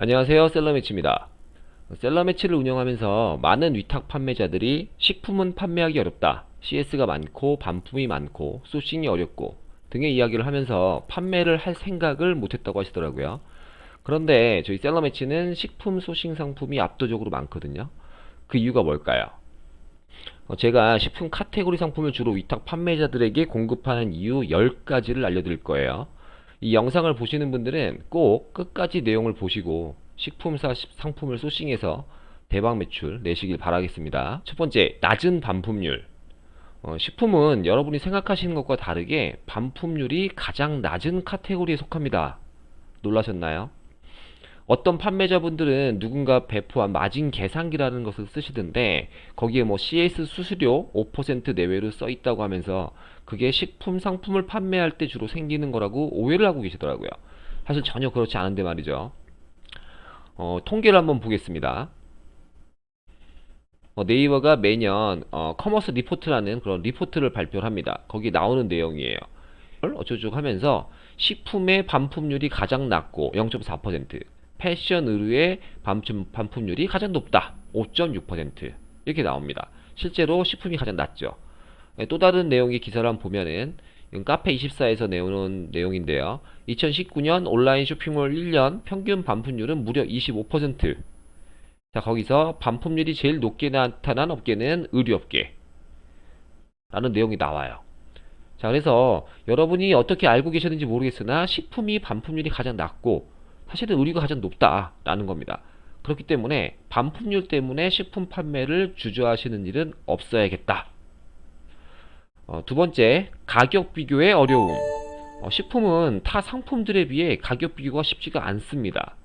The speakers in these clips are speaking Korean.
안녕하세요, 셀러매치입니다. 셀러매치를 운영하면서 많은 위탁 판매자들이 식품은 판매하기 어렵다, CS가 많고 반품이 많고 소싱이 어렵고 등의 이야기를 하면서 판매를 할 생각을 못했다고 하시더라고요. 그런데 저희 셀러매치는 식품 소싱 상품이 압도적으로 많거든요. 그 이유가 뭘까요? 제가 식품 카테고리 상품을 주로 위탁 판매자들에게 공급하는 이유 10가지를 알려드릴 거예요. 이 영상을 보시는 분들은 꼭 끝까지 내용을 보시고 식품사 상품을 소싱해서 대박 매출 내시길 바라겠습니다. 첫 번째, 낮은 반품률. 식품은 여러분이 생각하시는 것과 다르게 반품률이 가장 낮은 카테고리에 속합니다. 놀라셨나요? 어떤 판매자분들은 누군가 배포한 마진 계산기라는 것을 쓰시던데 거기에 뭐 CS 수수료 5% 내외로 써 있다고 하면서 그게 식품 상품을 판매할 때 주로 생기는 거라고 오해를 하고 계시더라고요. 사실 전혀 그렇지 않은데 말이죠. 통계를 한번 보겠습니다. 네이버가 매년 커머스 리포트라는 그런 리포트를 발표를 합니다. 거기 나오는 내용이에요. 어쩌고저쩌고 하면서 식품의 반품률이 가장 낮고 0.4%, 패션 의류의 반품률이 가장 높다 5.6% 이렇게 나옵니다. 실제로 식품이 가장 낮죠. 또 다른 내용의 기사를 한번 보면은 이건 카페24에서 내오는 내용인데요. 2019년 온라인 쇼핑몰 1년 평균 반품률은 무려 25%. 자, 거기서 반품률이 제일 높게 나타난 업계는 의류업계 라는 내용이 나와요. 자, 그래서 여러분이 어떻게 알고 계셨는지 모르겠으나 식품이 반품률이 가장 낮고 사실은 의류가 가장 높다라는 겁니다. 그렇기 때문에 반품률 때문에 식품 판매를 주저하시는 일은 없어야겠다. 두 번째, 가격 비교의 어려움. 식품은 타 상품들에 비해 가격 비교가 쉽지가 않습니다.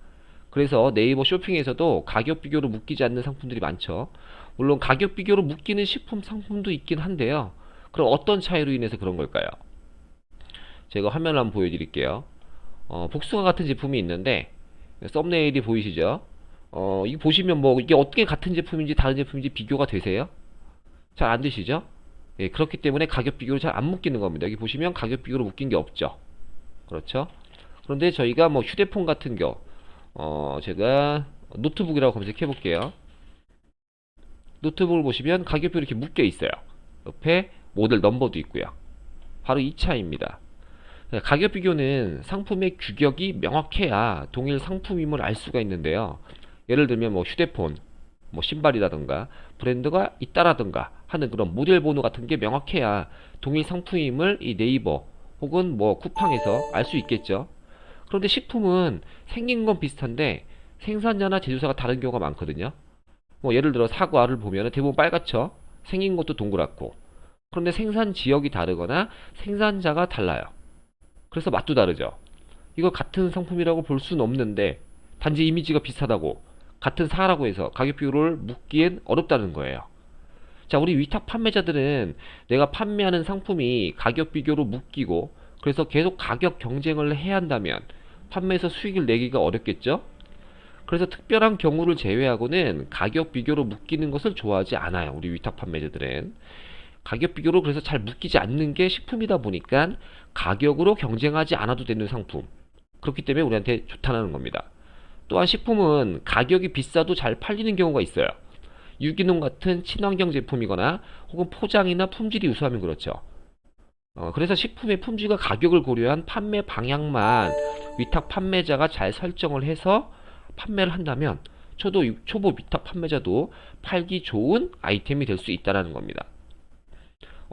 그래서 네이버 쇼핑에서도 가격 비교로 묶이지 않는 상품들이 많죠. 물론 가격 비교로 묶이는 식품 상품도 있긴 한데요. 그럼 어떤 차이로 인해서 그런 걸까요? 제가 화면을 한번 보여드릴게요. 복숭아 같은 제품이 있는데 썸네일이 보이시죠? 이거 보시면 뭐 이게 어떻게 같은 제품인지 다른 제품인지 비교가 되세요? 잘 안 되시죠? 예, 그렇기 때문에 가격 비교로 잘 안 묶이는 겁니다. 여기 보시면 가격 비교로 묶인 게 없죠. 그렇죠? 그런데 저희가 뭐 휴대폰 같은 거, 제가 노트북이라고 검색해 볼게요. 노트북을 보시면 가격표 이렇게 묶여 있어요. 옆에 모델 넘버도 있고요. 바로 이 차이입니다. 가격 비교는 상품의 규격이 명확해야 동일 상품임을 알 수가 있는데요. 예를 들면 뭐 휴대폰, 뭐 신발이라든가 브랜드가 있다라든가 하는 그런 모델 번호 같은 게 명확해야 동일 상품임을 이 네이버 혹은 뭐 쿠팡에서 알 수 있겠죠. 그런데 식품은 생긴 건 비슷한데 생산자나 제조사가 다른 경우가 많거든요. 뭐 예를 들어 사과를 보면 대부분 빨갛죠. 생긴 것도 동그랗고. 그런데 생산 지역이 다르거나 생산자가 달라요. 그래서 맛도 다르죠. 이거 같은 상품이라고 볼 수는 없는데 단지 이미지가 비슷하다고 같은 사라고 해서 가격 비교를 묻기엔 어렵다는 거예요. 자, 우리 위탁 판매자들은 내가 판매하는 상품이 가격 비교로 묶이고 그래서 계속 가격 경쟁을 해야 한다면 판매에서 수익을 내기가 어렵겠죠? 그래서 특별한 경우를 제외하고는 가격 비교로 묶이는 것을 좋아하지 않아요. 우리 위탁 판매자들은. 가격 비교로 그래서 잘 묶이지 않는 게 식품이다 보니까 가격으로 경쟁하지 않아도 되는 상품. 그렇기 때문에 우리한테 좋다는 겁니다. 또한 식품은 가격이 비싸도 잘 팔리는 경우가 있어요. 유기농 같은 친환경 제품이거나 혹은 포장이나 품질이 우수하면 그렇죠. 그래서 식품의 품질과 가격을 고려한 판매 방향만 위탁 판매자가 잘 설정을 해서 판매를 한다면 초보 위탁 판매자도 팔기 좋은 아이템이 될 수 있다는 겁니다.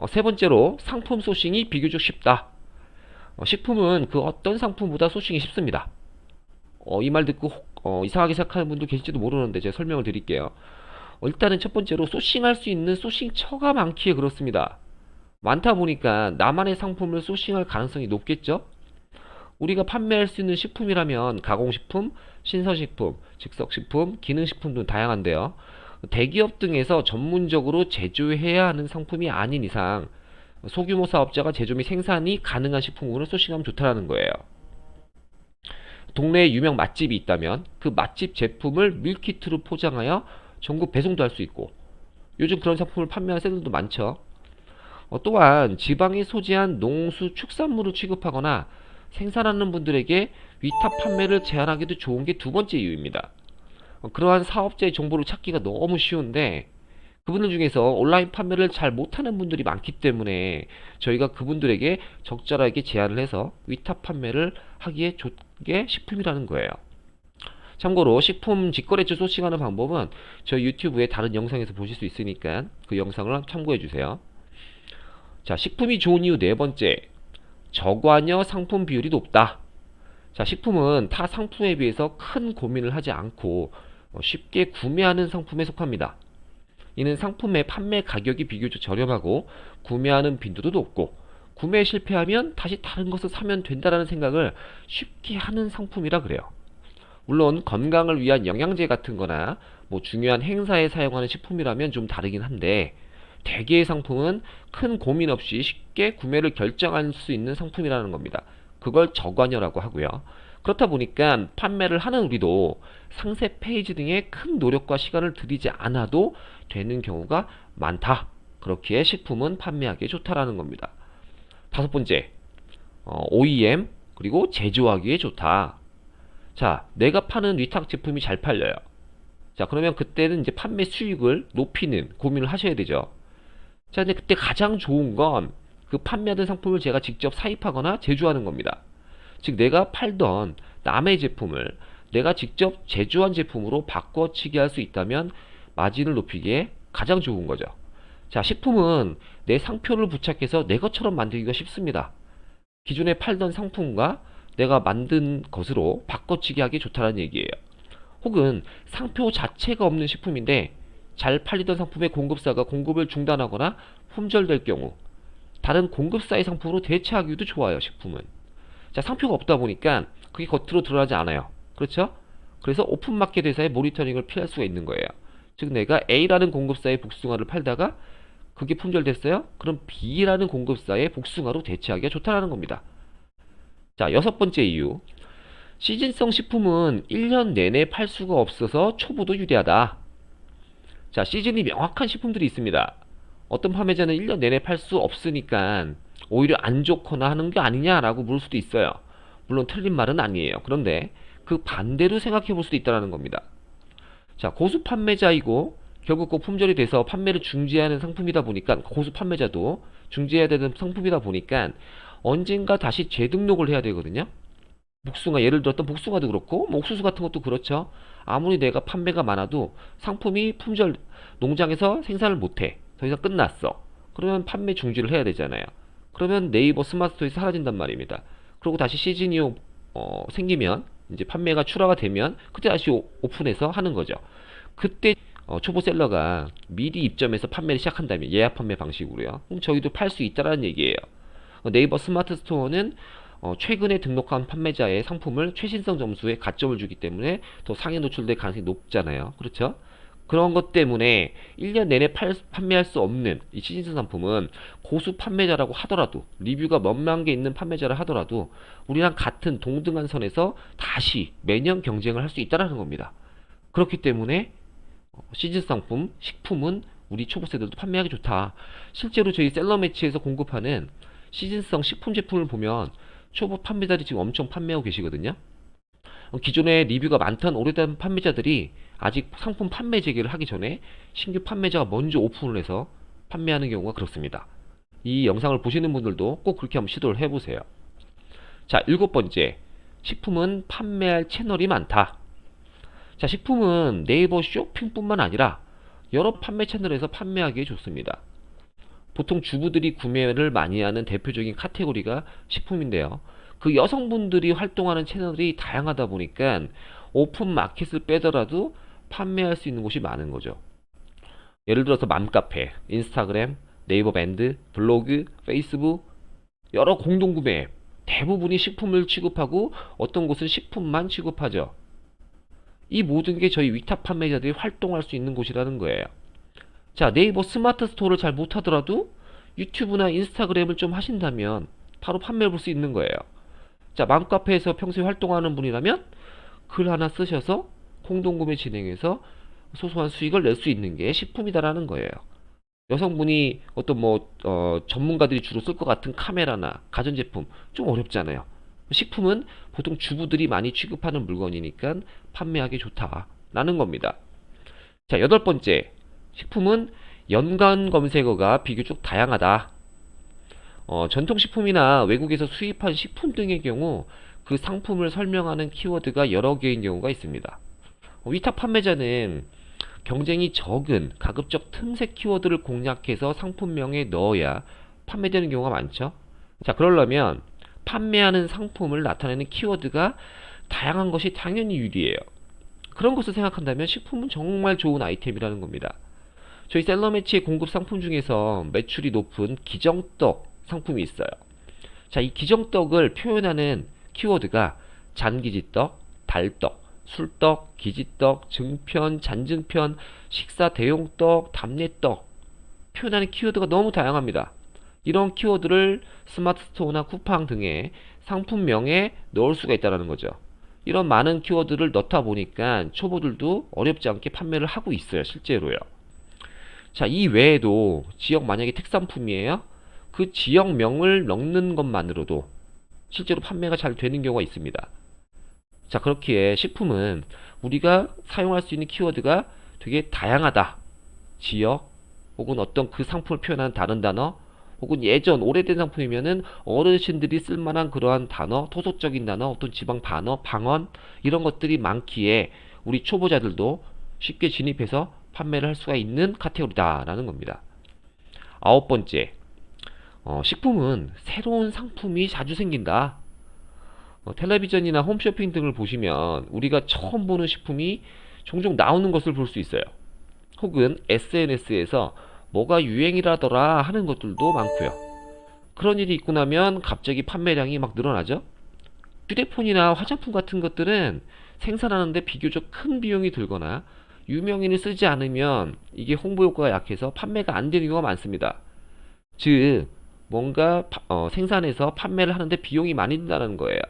세 번째로 상품 소싱이 비교적 쉽다. 식품은 그 어떤 상품보다 소싱이 쉽습니다. 이 말 듣고 이상하게 생각하는 분도 계실지도 모르는데 제가 설명을 드릴게요. 일단은 첫 번째로 소싱할 수 있는 소싱처가 많기에 그렇습니다. 많다 보니까 나만의 상품을 소싱할 가능성이 높겠죠? 우리가 판매할 수 있는 식품이라면 가공식품, 신선식품, 즉석식품, 기능식품 등 다양한데요. 대기업 등에서 전문적으로 제조해야 하는 상품이 아닌 이상 소규모 사업자가 제조 및 생산이 가능한 식품으로 소싱하면 좋다는 거예요. 동네에 유명 맛집이 있다면 그 맛집 제품을 밀키트로 포장하여 전국 배송도 할 수 있고 요즘 그런 상품을 판매하는 셀러도 많죠. 또한 지방이 소재한 농수 축산물을 취급하거나 생산하는 분들에게 위탁 판매를 제한하기도 좋은 게 두 번째 이유입니다. 그러한 사업자의 정보를 찾기가 너무 쉬운데 그분들 중에서 온라인 판매를 잘 못하는 분들이 많기 때문에 저희가 그분들에게 적절하게 제안을 해서 위탁 판매를 하기에 좋게 식품이라는 거예요. 참고로 식품 직거래처 소싱하는 방법은 저희 유튜브에 다른 영상에서 보실 수 있으니까 그 영상을 참고해 주세요. 자, 식품이 좋은 이유 네 번째, 저관여 상품 비율이 높다. 자, 식품은 타 상품에 비해서 큰 고민을 하지 않고 쉽게 구매하는 상품에 속합니다. 이는 상품의 판매 가격이 비교적 저렴하고 구매하는 빈도도 높고 구매에 실패하면 다시 다른 것을 사면 된다는 생각을 쉽게 하는 상품이라 그래요. 물론 건강을 위한 영양제 같은 거나 뭐 중요한 행사에 사용하는 식품이라면 좀 다르긴 한데 대개의 상품은 큰 고민 없이 쉽게 구매를 결정할 수 있는 상품이라는 겁니다. 그걸 저관여라고 하고요. 그렇다 보니까 판매를 하는 우리도 상세 페이지 등에 큰 노력과 시간을 들이지 않아도 되는 경우가 많다. 그렇기에 식품은 판매하기에 좋다라는 겁니다. 다섯 번째, OEM 그리고 제조하기에 좋다. 자, 내가 파는 위탁 제품이 잘 팔려요. 자, 그러면 그때는 이제 판매 수익을 높이는 고민을 하셔야 되죠. 자, 근데 그때 가장 좋은 건 그 판매하던 상품을 제가 직접 사입하거나 제조하는 겁니다. 즉, 내가 팔던 남의 제품을 내가 직접 제조한 제품으로 바꿔치기 할 수 있다면 마진을 높이기에 가장 좋은 거죠. 자, 식품은 내 상표를 부착해서 내 것처럼 만들기가 쉽습니다. 기존에 팔던 상품과 내가 만든 것으로 바꿔치기 하기 좋다는 얘기예요. 혹은 상표 자체가 없는 식품인데 잘 팔리던 상품의 공급사가 공급을 중단하거나 품절될 경우 다른 공급사의 상품으로 대체하기도 좋아요. 식품은. 자, 상표가 없다 보니까 그게 겉으로 드러나지 않아요. 그렇죠? 그래서 오픈마켓 회사의 모니터링을 피할 수가 있는 거예요. 즉 내가 A라는 공급사의 복숭아를 팔다가 그게 품절됐어요? 그럼 B라는 공급사의 복숭아로 대체하기가 좋다는 겁니다. 자, 여섯 번째 이유. 시즌성 식품은 1년 내내 팔 수가 없어서 초보도 유리하다. 자, 시즌이 명확한 식품들이 있습니다. 어떤 판매자는 1년 내내 팔 수 없으니까 오히려 안 좋거나 하는 게 아니냐라고 물을 수도 있어요. 물론 틀린 말은 아니에요. 그런데 그 반대로 생각해 볼 수도 있다는 겁니다. 자, 고수 판매자이고 결국 꼭 품절이 돼서 판매를 중지하는 상품이다 보니까 고수 판매자도 중지해야 되는 상품이다 보니까 언젠가 다시 재등록을 해야 되거든요. 복숭아 예를 들었던 복숭아도 그렇고 뭐 옥수수 같은 것도 그렇죠. 아무리 내가 판매가 많아도 상품이 품절 농장에서 생산을 못해. 더 이상 끝났어. 그러면 판매 중지를 해야 되잖아요. 그러면 네이버 스마트스토어에서 사라진단 말입니다. 그리고 다시 시즌이 생기면 이제 판매가 출하가 되면 그때 다시 오픈해서 하는 거죠. 그때 초보 셀러가 미리 입점해서 판매를 시작한다면 예약 판매 방식으로요. 그럼 저희도 팔 수 있다라는 얘기예요. 네이버 스마트 스토어는 최근에 등록한 판매자의 상품을 최신성 점수에 가점을 주기 때문에 더 상해 노출될 가능성이 높잖아요. 그렇죠? 그런 것 때문에 1년 내내 판매할 수 없는 이 시즌성 상품은 고수 판매자라고 하더라도 리뷰가 몇만 개 있는 판매자라 하더라도 우리랑 같은 동등한 선에서 다시 매년 경쟁을 할 수 있다는 겁니다. 그렇기 때문에 시즌 상품, 식품은 우리 초보 세대들도 판매하기 좋다. 실제로 저희 셀러 매치에서 공급하는 시즌성 식품 제품을 보면 초보 판매자들이 지금 엄청 판매하고 계시거든요. 기존에 리뷰가 많던 오래된 판매자들이 아직 상품 판매 재개를 하기 전에 신규 판매자가 먼저 오픈을 해서 판매하는 경우가 그렇습니다. 이 영상을 보시는 분들도 꼭 그렇게 한번 시도를 해보세요. 자, 일곱 번째. 식품은 판매할 채널이 많다. 자, 식품은 네이버 쇼핑뿐만 아니라 여러 판매 채널에서 판매하기에 좋습니다. 보통 주부들이 구매를 많이 하는 대표적인 카테고리가 식품인데요. 그 여성분들이 활동하는 채널이 다양하다 보니까 오픈 마켓을 빼더라도 판매할 수 있는 곳이 많은 거죠. 예를 들어서 맘카페, 인스타그램, 네이버 밴드, 블로그, 페이스북 여러 공동구매 앱 대부분이 식품을 취급하고 어떤 곳은 식품만 취급하죠. 이 모든 게 저희 위탁 판매자들이 활동할 수 있는 곳이라는 거예요. 자, 네이버 스마트 스토어를 잘 못하더라도 유튜브나 인스타그램을 좀 하신다면 바로 판매해 볼 수 있는 거예요. 자, 맘카페에서 평소에 활동하는 분이라면 글 하나 쓰셔서 공동구매 진행해서 소소한 수익을 낼 수 있는 게 식품이다라는 거예요. 여성분이 어떤 전문가들이 주로 쓸 것 같은 카메라나 가전제품 좀 어렵잖아요. 식품은 보통 주부들이 많이 취급하는 물건이니까 판매하기 좋다라는 겁니다. 자, 여덟 번째. 식품은 연관 검색어가 비교적 다양하다. 전통식품이나 외국에서 수입한 식품 등의 경우 그 상품을 설명하는 키워드가 여러 개인 경우가 있습니다. 위탁 판매자는 경쟁이 적은 가급적 틈새 키워드를 공략해서 상품명에 넣어야 판매되는 경우가 많죠. 자, 그러려면 판매하는 상품을 나타내는 키워드가 다양한 것이 당연히 유리해요. 그런 것을 생각한다면 식품은 정말 좋은 아이템이라는 겁니다. 저희 셀러매치의 공급 상품 중에서 매출이 높은 기정떡 상품이 있어요. 자, 이 기정떡을 표현하는 키워드가 잔기지떡, 달떡, 술떡, 기지떡, 증편, 잔증편, 식사 대용떡, 답례떡 표현하는 키워드가 너무 다양합니다. 이런 키워드를 스마트 스토어나 쿠팡 등의 상품명에 넣을 수가 있다는 거죠. 이런 많은 키워드를 넣다 보니까 초보들도 어렵지 않게 판매를 하고 있어요, 실제로요. 자, 이 외에도 지역 만약에 특산품이에요? 그 지역명을 넣는 것만으로도 실제로 판매가 잘 되는 경우가 있습니다. 자, 그렇기에 식품은 우리가 사용할 수 있는 키워드가 되게 다양하다. 지역, 혹은 어떤 그 상품을 표현하는 다른 단어, 혹은 예전 오래된 상품이면은 어르신들이 쓸만한 그러한 단어, 토속적인 단어, 어떤 지방 반어, 방언 이런 것들이 많기에 우리 초보자들도 쉽게 진입해서 판매를 할 수가 있는 카테고리다라는 겁니다. 아홉 번째, 식품은 새로운 상품이 자주 생긴다. 텔레비전이나 홈쇼핑 등을 보시면 우리가 처음 보는 식품이 종종 나오는 것을 볼 수 있어요. 혹은 SNS에서 뭐가 유행이라더라 하는 것들도 많고요. 그런 일이 있고 나면 갑자기 판매량이 막 늘어나죠. 휴대폰이나 화장품 같은 것들은 생산하는데 비교적 큰 비용이 들거나 유명인을 쓰지 않으면 이게 홍보 효과가 약해서 판매가 안 되는 경우가 많습니다. 즉 뭔가 생산해서 판매를 하는데 비용이 많이 든다는 거예요.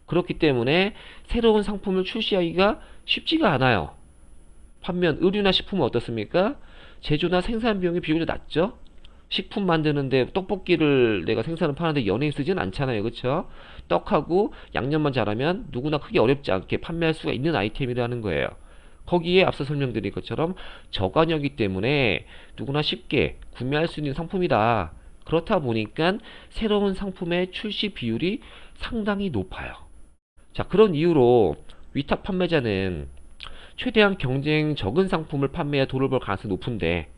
그렇기 때문에 새로운 상품을 출시하기가 쉽지가 않아요. 반면 의류나 식품은 어떻습니까? 제조나 생산 비용이 비교적 낮죠? 식품 만드는데 떡볶이를 내가 생산을 파는데 연예인 쓰진 않잖아요. 그쵸? 떡하고 양념만 잘하면 누구나 크게 어렵지 않게 판매할 수가 있는 아이템이라는 거예요. 거기에 앞서 설명드린 것처럼 저가격이기 때문에 누구나 쉽게 구매할 수 있는 상품이다. 그렇다 보니까 새로운 상품의 출시 비율이 상당히 높아요. 자, 그런 이유로 위탁 판매자는 최대한 경쟁 적은 상품을 판매해 돈을 벌 가능성이 높은데,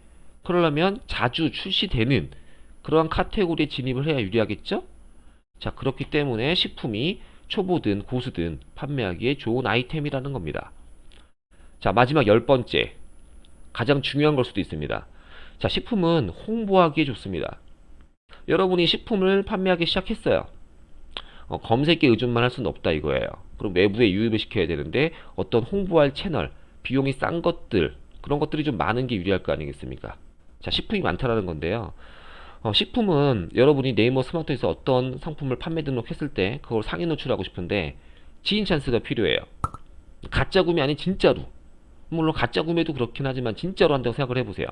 그러려면 자주 출시되는 그러한 카테고리에 진입을 해야 유리하겠죠? 자, 그렇기 때문에 식품이 초보든 고수든 판매하기에 좋은 아이템이라는 겁니다. 자, 마지막 열 번째, 가장 중요한 걸 수도 있습니다. 자, 식품은 홍보하기에 좋습니다. 여러분이 식품을 판매하기 시작했어요. 검색에 의존만 할 수는 없다 이거예요. 그럼 외부에 유입을 시켜야 되는데 어떤 홍보할 채널, 비용이 싼 것들, 그런 것들이 좀 많은 게 유리할 거 아니겠습니까? 자, 식품이 많다라는 건데요. 식품은 여러분이 네이버 스마트에서 어떤 상품을 판매 등록했을 때 그걸 상위 노출하고 싶은데 지인 찬스가 필요해요. 가짜 구매 아닌 진짜로. 물론 가짜 구매도 그렇긴 하지만 진짜로 한다고 생각을 해보세요.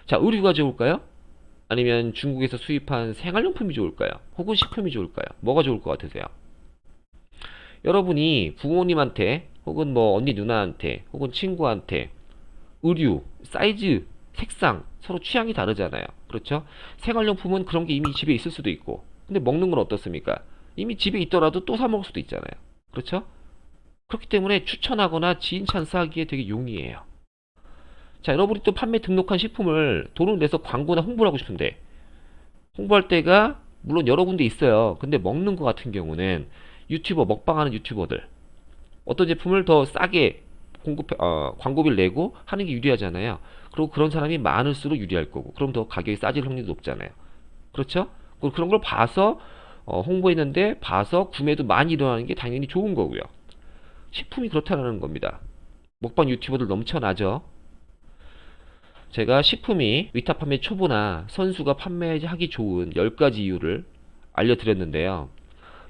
자, 의류가 좋을까요? 아니면 중국에서 수입한 생활용품이 좋을까요? 혹은 식품이 좋을까요? 뭐가 좋을 것 같으세요? 여러분이 부모님한테 혹은 뭐 언니 누나한테 혹은 친구한테 의류, 사이즈, 색상 서로 취향이 다르잖아요. 그렇죠? 생활용품은 그런 게 이미 집에 있을 수도 있고, 근데 먹는 건 어떻습니까? 이미 집에 있더라도 또 사 먹을 수도 있잖아요. 그렇죠? 그렇기 때문에 추천하거나 지인 찬스하기에 되게 용이해요. 자, 여러분이 또 판매 등록한 식품을 돈을 내서 광고나 홍보를 하고 싶은데 홍보할 때가 물론 여러 군데 있어요. 근데 먹는 거 같은 경우는 유튜버, 먹방하는 유튜버들 어떤 제품을 더 싸게 광고비를 내고 하는 게 유리하잖아요. 그리고 그런 사람이 많을수록 유리할 거고, 그럼 더 가격이 싸질 확률도 높잖아요. 그렇죠? 그런 걸 봐서 홍보했는데 봐서 구매도 많이 일어나는 게 당연히 좋은 거고요. 식품이 그렇다는 겁니다. 먹방 유튜버들 넘쳐나죠. 제가 식품이 위탁 판매 초보나 선수가 판매하기 좋은 10가지 이유를 알려드렸는데요.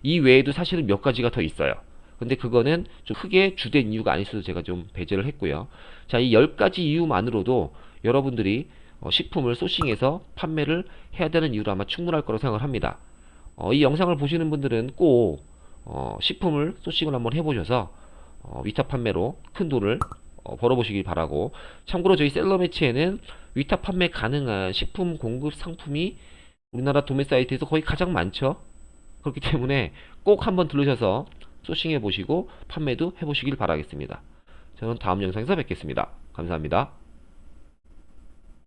이 외에도 사실은 몇 가지가 더 있어요. 근데 그거는 좀 크게 주된 이유가 아니어서 제가 좀 배제를 했고요. 자, 이 10가지 이유만으로도 여러분들이 식품을 소싱해서 판매를 해야 되는 이유로 아마 충분할 거라고 생각을 합니다. 이 영상을 보시는 분들은 꼭 식품을 소싱을 한번 해보셔서 위탁 판매로 큰 돈을 벌어보시길 바라고, 참고로 저희 셀러매치에는 위탁 판매 가능한 식품 공급 상품이 우리나라 도매 사이트에서 거의 가장 많죠. 그렇기 때문에 꼭 한번 들르셔서 소싱해 보시고 판매도 해보시길 바라겠습니다. 저는 다음 영상에서 뵙겠습니다. 감사합니다.